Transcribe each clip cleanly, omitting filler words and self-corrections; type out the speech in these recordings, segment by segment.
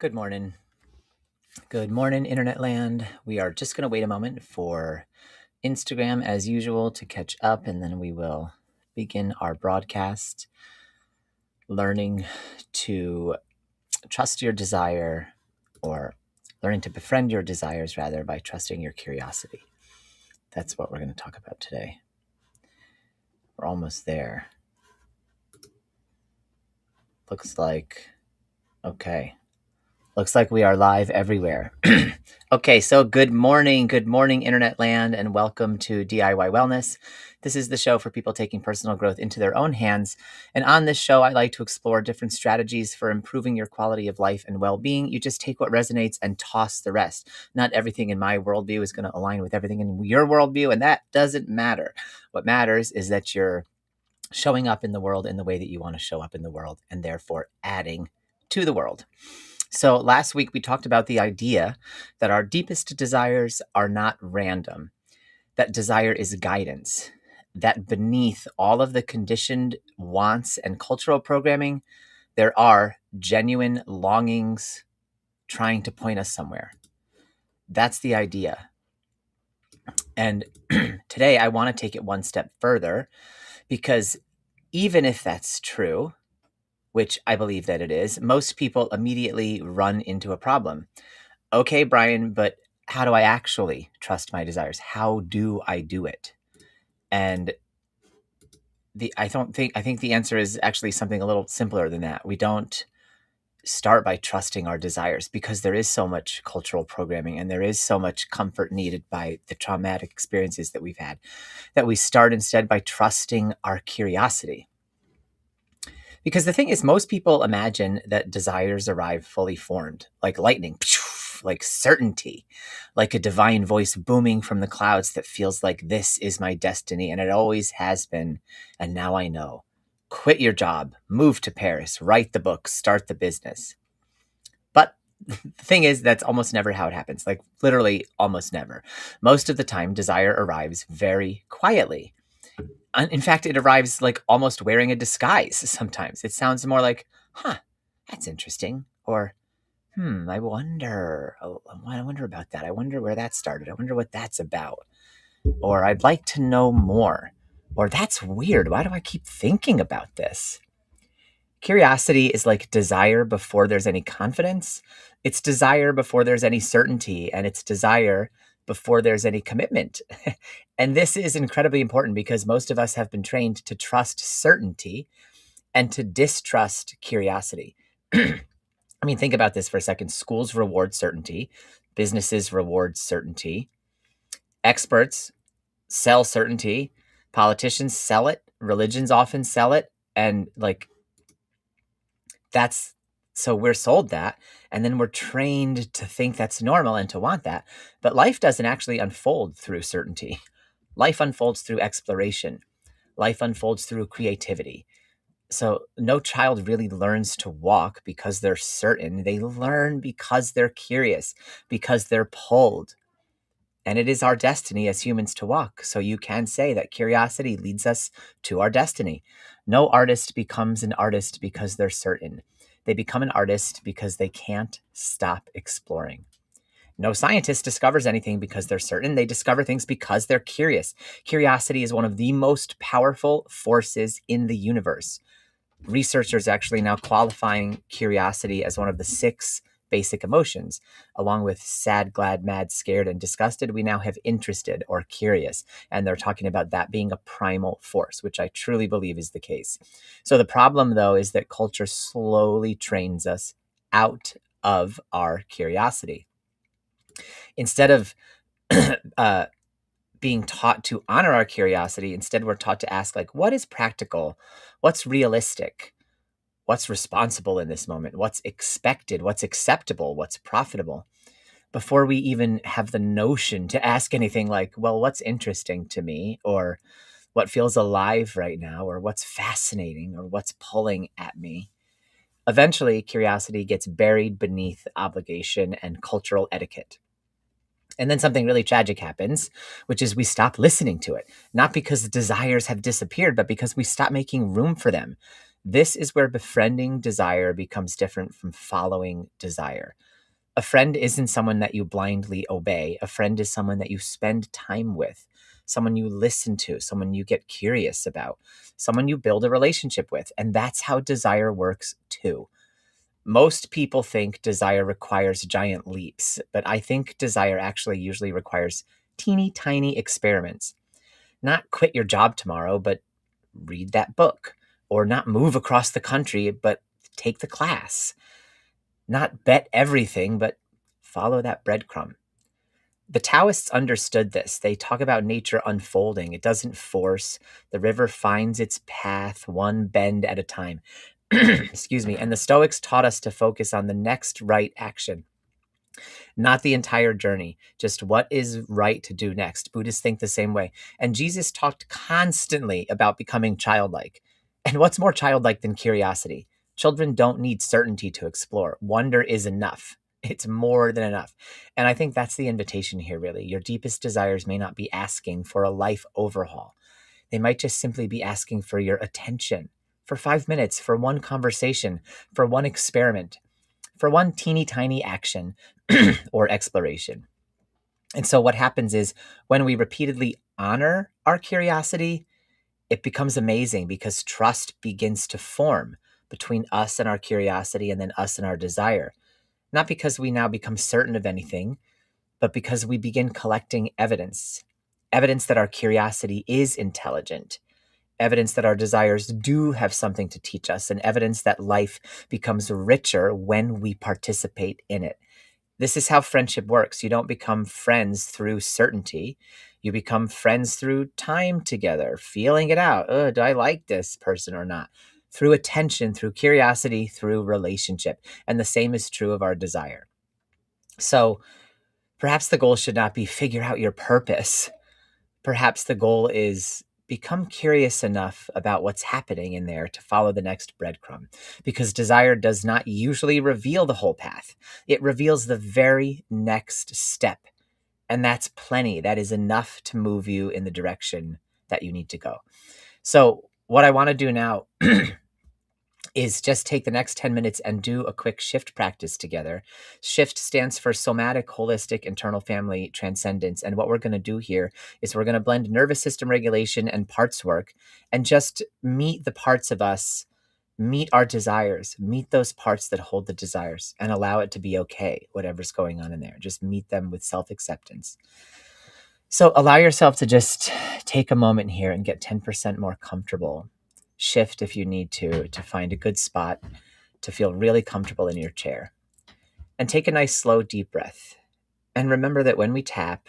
Good morning. Good morning, Internet land. We are just going to wait a moment for Instagram as usual to catch up, and then we will begin our broadcast. Learning to trust your desire, or learning to befriend your desires rather, by trusting your curiosity. That's what we're going to talk about today. We're almost there. Looks like, okay. Looks like we are live everywhere. Okay, so good morning, Internet land, and welcome to DIY Wellness. This is the show for people taking personal growth into their own hands. And on this show, I like to explore different strategies for improving your quality of life and well-being. You just take what resonates and toss the rest. Not everything in my worldview is going to align with everything in your worldview, and that doesn't matter. What matters is that you're showing up in the world in the way that you want to show up in the world, and therefore adding to the world. So last week we talked about the idea that our deepest desires are not random, that desire is guidance, that beneath all of the conditioned wants and cultural programming, there are genuine longings trying to point us somewhere. That's the idea. And today I want to take it one step further, because even if that's true, which I believe that it is, most people immediately run into a problem. Okay, Brian, but how do I actually trust my desires? How do I do it? And I think the answer is actually something a little simpler than that. We don't start by trusting our desires, because there is so much cultural programming and there is so much comfort needed by the traumatic experiences that we've had, that we start instead by trusting our curiosity. Because the thing is, most people imagine that desires arrive fully formed, like lightning, like certainty, like a divine voice booming from the clouds that feels like this is my destiny, and it always has been, and now I know. Quit your job, move to Paris, write the book, start the business. But the thing is, that's almost never how it happens, like literally almost never. Most of the time, desire arrives very quietly. In fact, it arrives like almost wearing a disguise sometimes. It sounds more like, huh, that's interesting. Or, I wonder. Oh, I wonder about that. I wonder where that started. I wonder what that's about. Or, I'd like to know more. Or, that's weird. Why do I keep thinking about this? Curiosity is like desire before there's any confidence. It's desire before there's any certainty. And it's desire before there's any commitment. And this is incredibly important, because most of us have been trained to trust certainty and to distrust curiosity. I mean, think about this for a second. Schools reward certainty. Businesses reward certainty. Experts sell certainty. Politicians sell it. Religions often sell it. And so we're sold that, and then we're trained to think that's normal and to want that. But life doesn't actually unfold through certainty. Life unfolds through exploration. Life unfolds through creativity. So no child really learns to walk because they're certain. They learn because they're curious, because they're pulled. And it is our destiny as humans to walk. So you can say that curiosity leads us to our destiny. No artist becomes an artist because they're certain. They become an artist because they can't stop exploring. No scientist discovers anything because they're certain. They discover things because they're curious. Curiosity is one of the most powerful forces in the universe. Researchers actually now qualifying curiosity as one of the 6 basic emotions. Along with sad, glad, mad, scared, and disgusted, we now have interested or curious. And they're talking about that being a primal force, which I truly believe is the case. So the problem, though, is that culture slowly trains us out of our curiosity. Instead of being taught to honor our curiosity, instead we're taught to ask, like, what is practical? What's realistic? What's responsible in this moment? What's expected? What's acceptable? What's profitable? Before we even have the notion to ask anything like, well, what's interesting to me? Or what feels alive right now? Or what's fascinating? Or what's pulling at me? Eventually, curiosity gets buried beneath obligation and cultural etiquette. And then something really tragic happens, which is we stop listening to it. Not because the desires have disappeared, but because we stop making room for them. This is where befriending desire becomes different from following desire. A friend isn't someone that you blindly obey. A friend is someone that you spend time with, someone you listen to, someone you get curious about, someone you build a relationship with. And that's how desire works too. Most people think desire requires giant leaps, but I think desire actually usually requires teeny tiny experiments. Not quit your job tomorrow, but read that book, or not move across the country, but take the class. Not bet everything, but follow that breadcrumb. The Taoists understood this. They talk about nature unfolding. It doesn't force. The river finds its path one bend at a time. Excuse me. And the Stoics taught us to focus on the next right action, not the entire journey, just what is right to do next. Buddhists think the same way. And Jesus talked constantly about becoming childlike. And what's more childlike than curiosity? Children don't need certainty to explore. Wonder is enough. It's more than enough. And I think that's the invitation here, really. Your deepest desires may not be asking for a life overhaul. They might just simply be asking for your attention for 5 minutes, for one conversation, for one experiment, for one teeny tiny action or exploration. And so what happens is when we repeatedly honor our curiosity, it becomes amazing because trust begins to form between us and our curiosity and then us and our desire. Not because we now become certain of anything, but because we begin collecting evidence. Evidence that our curiosity is intelligent, evidence that our desires do have something to teach us, and evidence that life becomes richer when we participate in it. This is how friendship works. You don't become friends through certainty. You become friends through time together, feeling it out. Do I like this person or not? Through attention, through curiosity, through relationship. And the same is true of our desire. So perhaps the goal should not be figure out your purpose. Perhaps the goal is become curious enough about what's happening in there to follow the next breadcrumb, because desire does not usually reveal the whole path. It reveals the very next step. And that's plenty. That is enough to move you in the direction that you need to go. So what I want to do now is just take the next 10 minutes and do a quick shift practice together. Shift stands for somatic, holistic, internal family transcendence. And what we're going to do here is we're going to blend nervous system regulation and parts work and just meet the parts of us, meet our desires, meet those parts that hold the desires and allow it to be okay, whatever's going on in there. Just meet them with self-acceptance. So allow yourself to just take a moment here and get 10% more comfortable. Shift if you need to find a good spot to feel really comfortable in your chair. And take a nice, slow, deep breath. And remember that when we tap,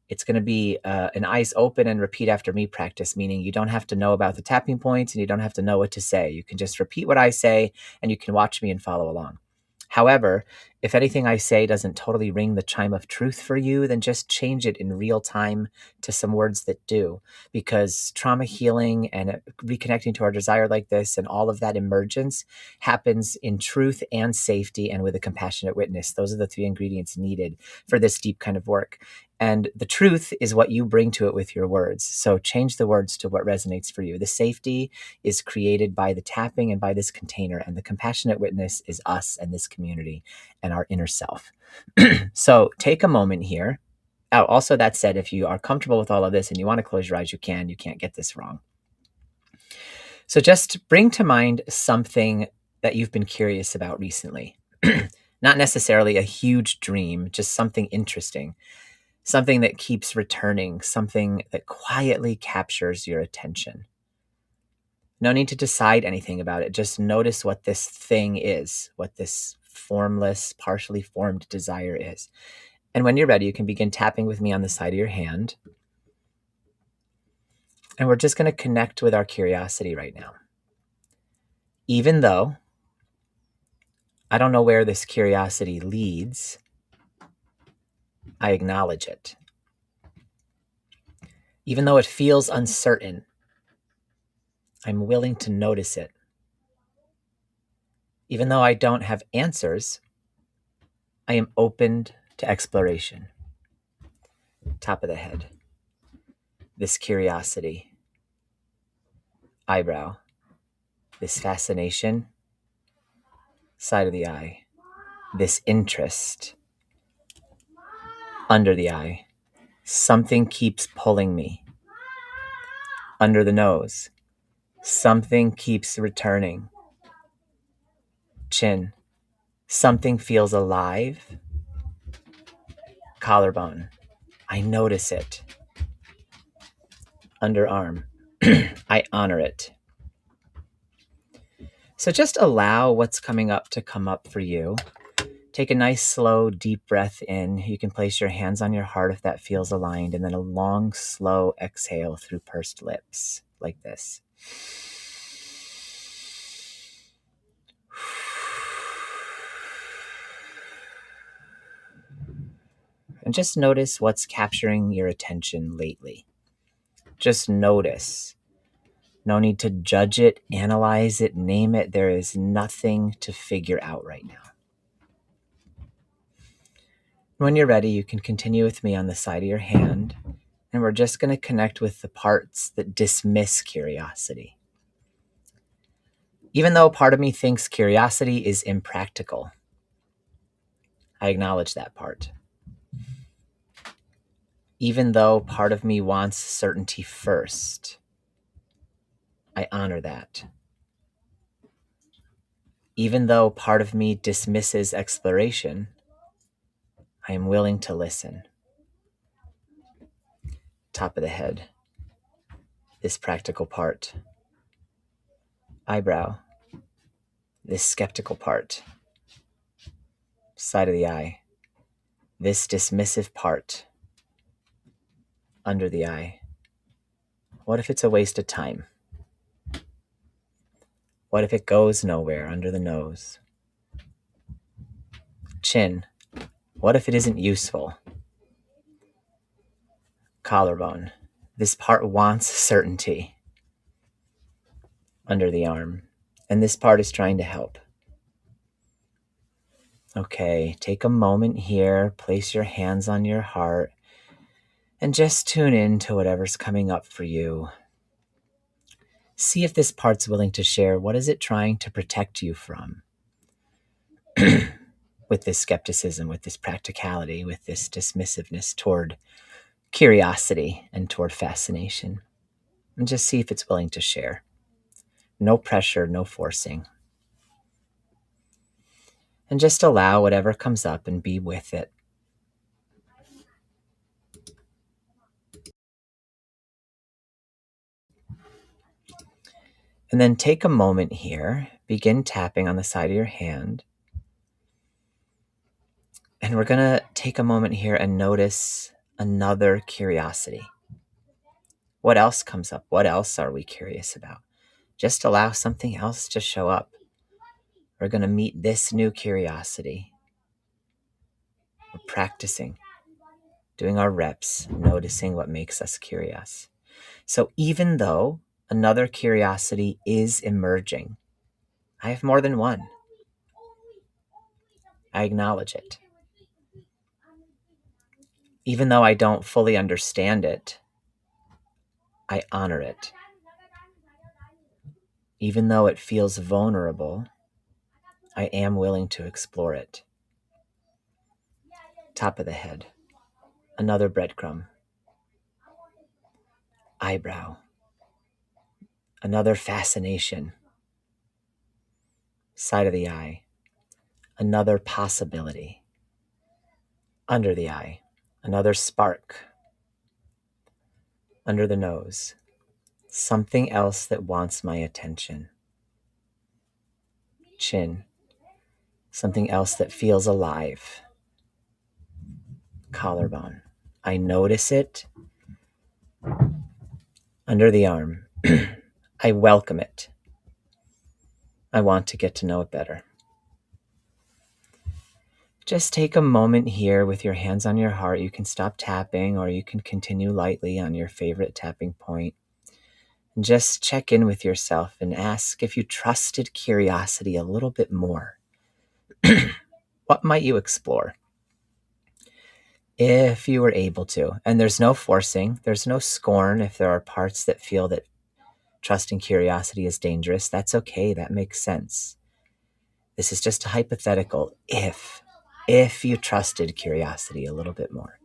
it's going to be an eyes open and repeat after me practice, meaning you don't have to know about the tapping points and you don't have to know what to say. You can just repeat what I say and you can watch me and follow along. However, if anything I say doesn't totally ring the chime of truth for you, then just change it in real time to some words that do, because trauma healing and reconnecting to our desire like this and all of that emergence happens in truth and safety and with a compassionate witness. Those are the three ingredients needed for this deep kind of work. And the truth is what you bring to it with your words. So change the words to what resonates for you. The safety is created by the tapping and by this container. And the compassionate witness is us and this community and our inner self. So take a moment here. Oh, also, that said, if you are comfortable with all of this and you want to close your eyes, you can. You can't get this wrong. So just bring to mind something that you've been curious about recently. Not necessarily a huge dream, just something interesting. Something that keeps returning, something that quietly captures your attention. No need to decide anything about it. Just notice what this thing is, what this formless, partially formed desire is. And when you're ready, you can begin tapping with me on the side of your hand. And we're just going to connect with our curiosity right now. Even though I don't know where this curiosity leads, I acknowledge it. Even though it feels uncertain, I'm willing to notice it. Even though I don't have answers, I am open to exploration. Top of the head. This curiosity. Eyebrow. this fascination, side of the eye, this interest, under the eye. Something keeps pulling me. Under the nose. Something keeps returning. Chin. Something feels alive. Collarbone. I notice it. Underarm. I honor it. So just allow what's coming up to come up for you. Take a nice, slow, deep breath in. You can place your hands on your heart if that feels aligned, and then a long, slow exhale through pursed lips, like this. And just notice what's capturing your attention lately. Just notice. No need to judge it, analyze it, name it. There is nothing to figure out right now. When you're ready, you can continue with me on the side of your hand, and we're just going to connect with the parts that dismiss curiosity. Even though part of me thinks curiosity is impractical, I acknowledge that part. Even though part of me wants certainty first, I honor that. Even though part of me dismisses exploration, I am willing to listen. Top of the head, this practical part. Eyebrow, this skeptical part. Side of the eye, this dismissive part. Under the eye. What if it's a waste of time? What if it goes nowhere? Under the nose. Chin. What if it isn't useful? Collarbone. This part wants certainty. Under the arm. And this part is trying to help. Okay, take a moment here, place your hands on your heart, and just tune in to whatever's coming up for you. See if this part's willing to share. What is it trying to protect you from? With this skepticism, with this practicality, with this dismissiveness toward curiosity and toward fascination. And just see if it's willing to share. No pressure, no forcing. And just allow whatever comes up and be with it. And then take a moment here, begin tapping on the side of your hand. And we're going to take a moment here and notice another curiosity. What else comes up? What else are we curious about? Just allow something else to show up. We're going to meet this new curiosity. We're practicing, doing our reps, noticing what makes us curious. So even though another curiosity is emerging, I have more than one. I acknowledge it. Even though I don't fully understand it, I honor it. Even though it feels vulnerable, I am willing to explore it. Top of the head. Another breadcrumb. Eyebrow. Another fascination. Side of the eye. Another possibility. Under the eye. Another spark. Under the nose. Something else that wants my attention. Chin. Something else that feels alive. Collarbone. I notice it. Under the arm. I welcome it. I want to get to know it better. Just take a moment here with your hands on your heart. You can stop tapping or you can continue lightly on your favorite tapping point. And just check in with yourself and ask if you trusted curiosity a little bit more. What might you explore? If you were able to. And there's no forcing, there's no scorn if there are parts that feel that trusting curiosity is dangerous. That's okay. That makes sense. This is just a hypothetical. If you trusted curiosity a little bit more,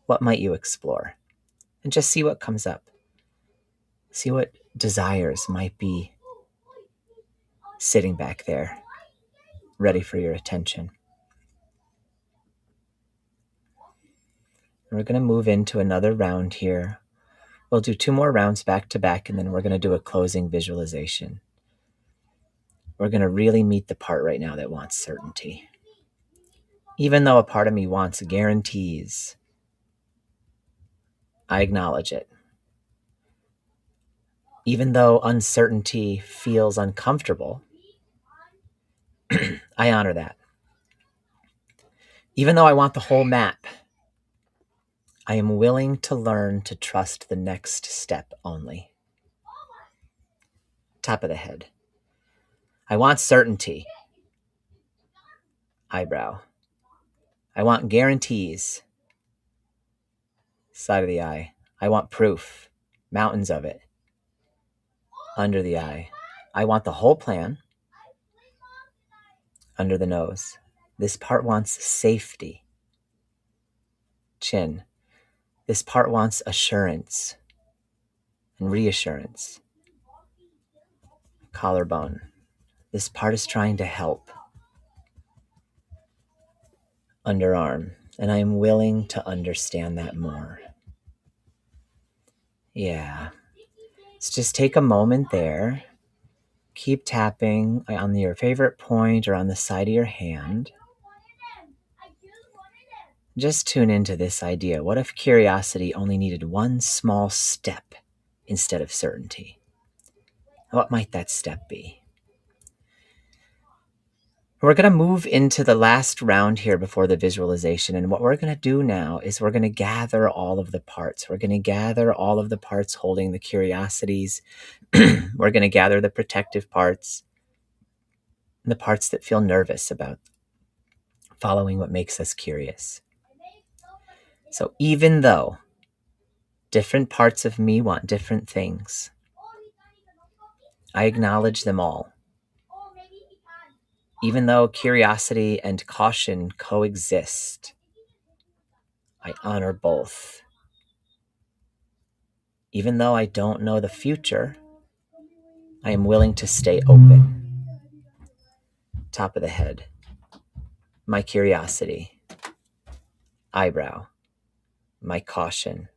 what might you explore? And just see what comes up. See what desires might be sitting back there, ready for your attention. We're going to move into another round here. We'll do 2 more rounds back to back, and then we're going to do a closing visualization. We're going to really meet the part right now that wants certainty. Even though a part of me wants guarantees, I acknowledge it. Even though uncertainty feels uncomfortable, I honor that. Even though I want the whole map, I am willing to learn to trust the next step only. Top of the head. I want certainty. Eyebrow. I want guarantees. Side of the eye. I want proof. Mountains of it. Under the eye. I want the whole plan. Under the nose. This part wants safety. Chin. This part wants assurance and reassurance. Collarbone. This part is trying to help. Underarm. And I am willing to understand that more. Yeah. Let's just take a moment there. Keep tapping on your favorite point or on the side of your hand. Just tune into this idea. What if curiosity only needed one small step instead of certainty? What might that step be? We're going to move into the last round here before the visualization. And what we're going to do now is we're going to gather all of the parts. We're going to gather all of the parts holding the curiosities. We're going to gather the protective parts and the parts that feel nervous about following what makes us curious. So even though different parts of me want different things, I acknowledge them all. Even though curiosity and caution coexist, I honor both. Even though I don't know the future, I am willing to stay open. Top of the head. My curiosity. Eyebrow. My caution.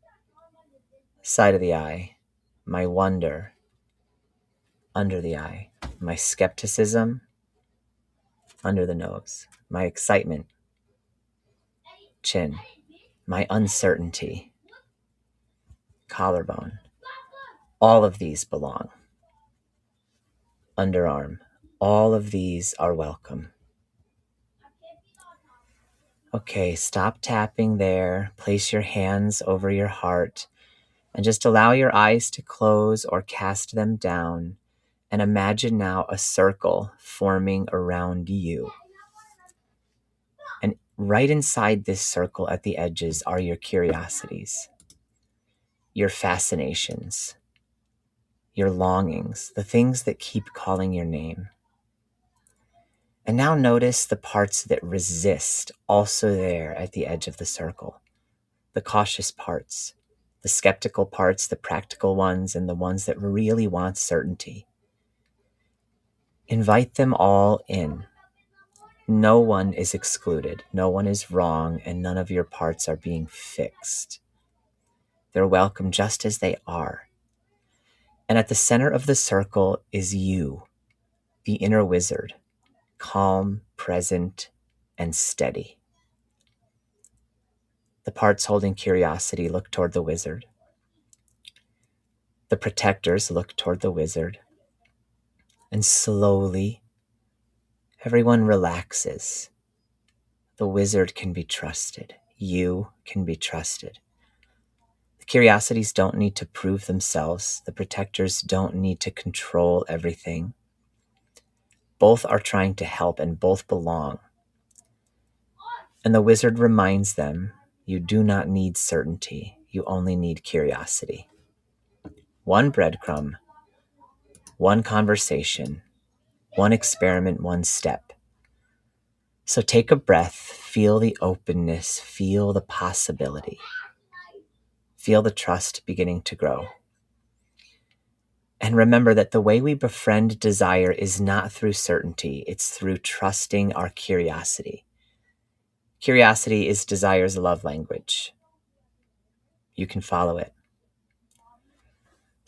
Side of the eye. My wonder. Under the eye. My skepticism. Under the nose. My excitement. Chin. My uncertainty. Collarbone. All of these belong. Underarm. All of these are welcome. Okay, stop tapping there. Place your hands over your heart and just allow your eyes to close or cast them down. And imagine now a circle forming around you. And right inside this circle at the edges are your curiosities, your fascinations, your longings, the things that keep calling your name. And now notice the parts that resist also there at the edge of the circle. The cautious parts, the skeptical parts, the practical ones, and the ones that really want certainty. Invite them all in. No one is excluded, no one is wrong, and none of your parts are being fixed. They're welcome just as they are. And at the center of the circle is you, the inner wizard, calm, present, and steady. The parts holding curiosity look toward the wizard. The protectors look toward the wizard. And slowly, everyone relaxes. The wizard can be trusted. You can be trusted. The curiosities don't need to prove themselves. The protectors don't need to control everything. Both are trying to help and both belong. And the wizard reminds them, you do not need certainty. You only need curiosity. one breadcrumb, one conversation, one experiment, one step. So take a breath, feel the openness, feel the possibility, feel the trust beginning to grow. And remember that the way we befriend desire is not through certainty, it's through trusting our curiosity. Curiosity is desire's love language. You can follow it.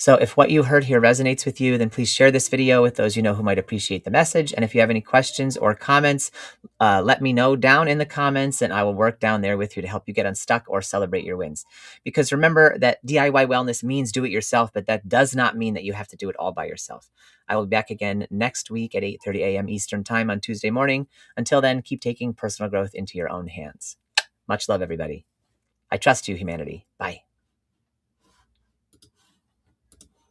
So if what you heard here resonates with you, then please share this video with those you know who might appreciate the message. And if you have any questions or comments, let me know down in the comments, and I will work down there with you to help you get unstuck or celebrate your wins. Because remember that DIY wellness means do it yourself, but that does not mean that you have to do it all by yourself. I will be back again next week at 8:30 a.m. Eastern Time on Tuesday morning. Until then, keep taking personal growth into your own hands. Much love, everybody. I trust you, humanity. Bye.